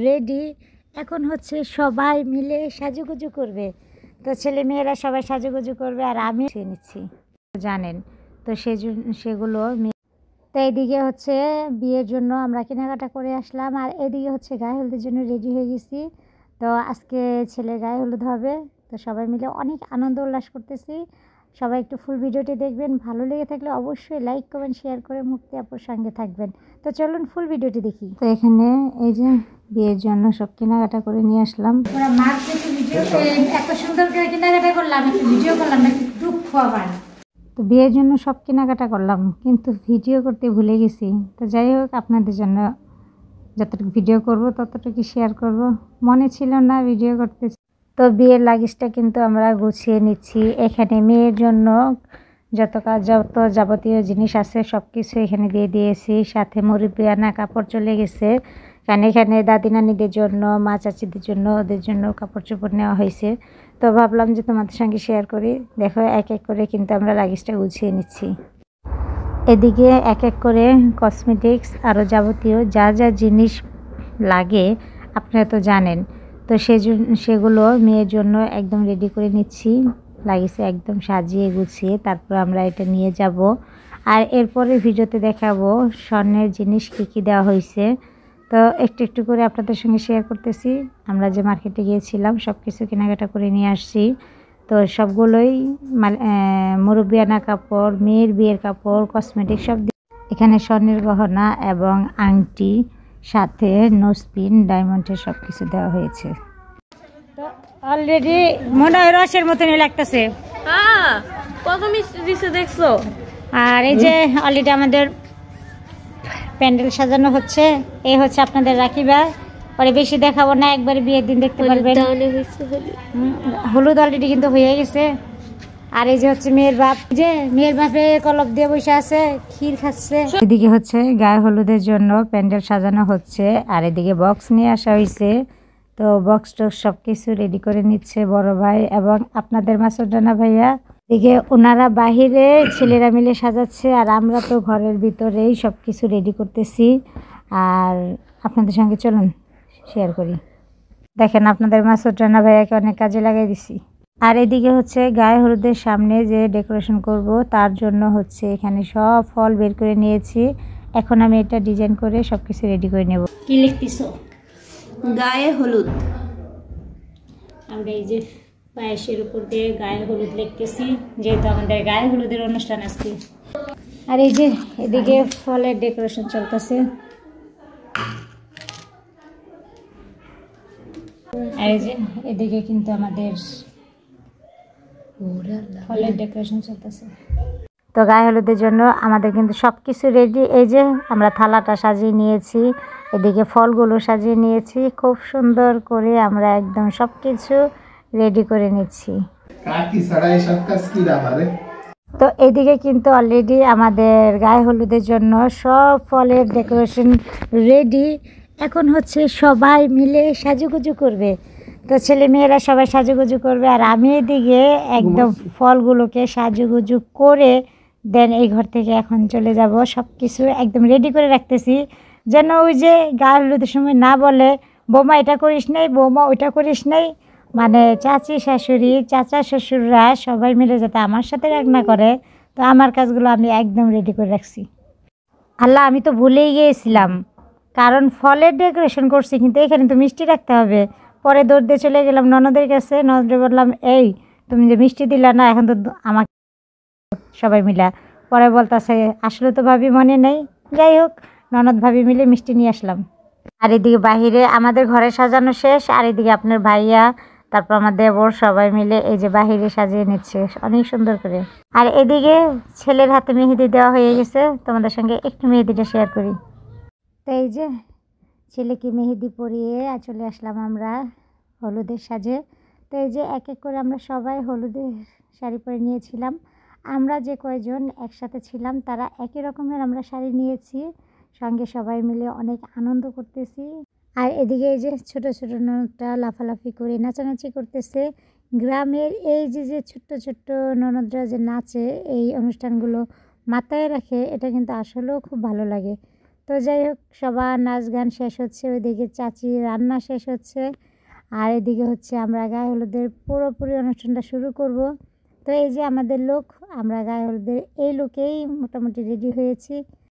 Ready. এখন হচ্ছে সবাই মিলে সাজুগুজু করবে। তো ছেলে মেয়েরা সবাই সাজুগুজু করবে আর আমি নিচ্ছি জানেন। তো সেগুলো তো এইদিকে হচ্ছে বিয়ের জন্য আমরা কেনাকাটা করে আসলাম, আর এদিকে হচ্ছে গায়ে হলুদের জন্য রেডি হয়ে গেছি। তো আজকে ছেলের গায়ে হলুদ হবে, তো সবাই মিলে অনেক আনন্দ উল্লাস করতেছি। সবাই একটু ফুল ভিডিওটি দেখবেন, ভালো লেগে থাকলে অবশ্যই লাইক কমেন্ট শেয়ার করে মুক্তি আপুর সঙ্গে থাকবেন। তো চলুন ফুল ভিডিওটি দেখি। তো এখানে এই যে বিয়ের জন্য সব কেনাকাটা করে নিয়ে আসলাম। এত সুন্দর করে কেনাকাটা করলাম, একটু ভিডিও করলাম, একটু দুঃখ আবার। তো বিয়ের জন্য সব কেনাকাটা করলাম, কিন্তু ভিডিও করতে ভুলে গেছি। তো যাই হোক, আপনাদের জন্য যতটুকু ভিডিও করব ততটুকু শেয়ার করব, মনে ছিল না ভিডিও করতে। তো বিয়ের লাগেজটা কিন্তু আমরা গুছিয়ে নিচ্ছি। এখানে মেয়ের জন্য যত যাবতীয় জিনিস আছে সব কিছু এখানে দিয়ে দিয়েছি। সাথে মুরব্বিয়ানা কাপড় চলে গেছে, কারণ এখানে দাদি নানিদের জন্য, মা চাচিদের জন্য, ওদের জন্য কাপড় চোপড় নেওয়া হয়েছে। তো ভাবলাম যে তোমাদের সঙ্গে শেয়ার করি। দেখো এক এক করে কিন্তু আমরা লাগেজটা গুছিয়ে নিচ্ছি। এদিকে এক এক করে কসমেটিক্স আরও যাবতীয় যা যা জিনিস লাগে আপনারা তো জানেন। তো সেগুলো মেয়ের জন্য একদম রেডি করে নিচ্ছি, লাগেছে একদম সাজিয়ে গুছিয়ে। তারপর আমরা এটা নিয়ে যাব, আর এরপরে ভিডিওতে দেখাবো স্বর্ণের জিনিস কী কী দেওয়া হয়েছে। তো একটু একটু করে আপনাদের সঙ্গে শেয়ার করতেছি। আমরা যে মার্কেটে গিয়েছিলাম সব কিছু কেনাকাটা করে নিয়ে আসছি। তো সবগুলোই মুরব্বিয়ানা কাপড়, মেয়ের বিয়ের কাপড়, কসমেটিক সব এখানে স্বর্ণের গহনা এবং আংটি, সাথে নোজপিন, ডায়মন্ডের সব কিছু দেওয়া হয়েছে। তো অলরেডি মনে হয় রসের মতনই লাগতেছে। কত মিষ্টি দিছে দেখছো? আর এই যে অলরেডি আমাদের প্যান্ডেল সাজানো হচ্ছে। এই হচ্ছে আপনাদের রাখিবা, পরে বেশি দেখাবো না, একবারে বিয়ের দিন দেখতে পারবেন। হলুদ অলরেডি কিন্তু হয়ে গেছে। আর এই যে হচ্ছে মেয়ের বাপ, যে মেয়ের বাপে কলপ দিয়ে বসে আছে, ক্ষীর খাচ্ছে। এদিকে হচ্ছে গায়ে হলুদের জন্য প্যান্ডেল সাজানো হচ্ছে, আর এদিকে বক্স নিয়ে আসা হয়েছে। তো বক্স টক্স সব কিছু রেডি করে নিচ্ছে বড় ভাই এবং আপনাদের মাসুদানা ভাইয়া। এদিকে ওনারা বাহিরে ছেলেরা মিলে সাজাচ্ছে, আর আমরা তো ঘরের ভিতরেই সব কিছু রেডি করতেছি। আর আপনাদের সঙ্গে চলুন শেয়ার করি। দেখেন আপনাদের মাসুদানা ভাইয়াকে অনেক কাজে লাগাই দিছি। আর এদিকে হচ্ছে গায়ে হলুদের সামনে যে ডেকোরেশন করব তার জন্য হচ্ছে এখানে সব ফল বের করে নিয়েছি। এখন আমি এটা ডিজাইন করে সব কিছু রেডি করে নেব। কি লিখতেছো? গায়ে হলুদ। আমরা এই যে পায়েসের উপর দিয়ে গায়ে হলুদ লিখতেছি, যেহেতু আমাদের গায়ে হলুদের অনুষ্ঠান আজকে। আর এই যে এদিকে ফলের ডেকোরেশন চলতেছে। আর এই যে এদিকে কিন্তু আমাদের ফলের ডেকোরেশন চলতেছে। তো গায়ে হলুদের জন্য আমাদের কিন্তু সব কিছু রেডি। এই যে আমরা থালাটা সাজিয়ে নিয়েছি, এদিকে ফলগুলো সাজিয়ে নিয়েছি, খুব সুন্দর করে আমরা একদম সব কিছু রেডি করে নিচ্ছি। তো এদিকে কিন্তু অলরেডি আমাদের গায়ে হলুদের জন্য সব ফলের ডেকোরেশন রেডি। এখন হচ্ছে সবাই মিলে সাজুগুজু করবে। তো ছেলে মেয়েরা সবাই সাজুগুজু করবে, আর আমি এদিকে একদম ফলগুলোকে সাজুগুজু করে দেন এই ঘর থেকে এখন চলে যাব। সব কিছু একদম রেডি করে রাখতেছি, যেন ওই যে গায়ে হলুদের সময় না বলে বৌমা এটা করিস নাই, বৌমা ওইটা করিস নাই। মানে চাচি শাশুড়ি, চাচা শ্বশুররা সবাই মিলে যাতে আমার সাথে রান্না করে। তো আমার কাজগুলো আমি একদম রেডি করে রাখছি। আল্লাহ, আমি তো ভুলেই গিয়েছিলাম, কারণ ফলের ডেকোরেশন করছি, কিন্তু এখানে তো মিষ্টি রাখতে হবে। পরে দৌড় দিয়ে চলে গেলাম ননদের কাছে, ননদে বললাম এই তুমি যে মিষ্টি দিলা না, এখন তো আমাকে সবাই মিলা। পরে বলতেছে আসলে তো ভাবি মনে নেই। যাই হোক, ননদ ভাবি মিলে মিষ্টি নিয়ে আসলাম। আর এদিকে বাহিরে আমাদের ঘরে সাজানো শেষ, আর এদিকে আপনার ভাইয়া, তারপর আমার দেবর সবাই মিলে এই যে বাহিরে সাজিয়ে নিচ্ছে অনেক সুন্দর করে। আর এদিকে ছেলের হাতে মেহেদি দেওয়া হয়ে গেছে, তোমাদের সঙ্গে একটু মেহেদিটা শেয়ার করি। তো এই যে ছেলেকে মেহেদি পরিয়ে চলে আসলাম আমরা হলুদের সাজে। তো এই যে এক এক করে আমরা সবাই হলুদের শাড়ি পরে নিয়েছিলাম। আমরা যে কয়জন একসাথে ছিলাম তারা একই রকমের আমরা শাড়ি নিয়েছি, সঙ্গে সবাই মিলে অনেক আনন্দ করতেছি। আর এদিকে এই যে ছোট ছোট ননদটা লাফালাফি করে নাচানাচি করতেছে। গ্রামের এই যে যে ছোট্ট ছোট্ট ননদরা যে নাচে, এই অনুষ্ঠানগুলো মাথায় রাখে, এটা কিন্তু আসলেও খুব ভালো লাগে। তো তো যাই হোক, সবার নাচ গান শেষ হচ্ছে, ওইদিকে চাচি রান্না শেষ হচ্ছে, আর এদিকে হচ্ছে আমরা গায়ে হলুদের পুরোপুরি অনুষ্ঠানটা শুরু করব। তো এই যে আমাদের লোক, আমরা গায়ে হলুদের এই লুকেই মোটামুটি রেডি হয়েছি।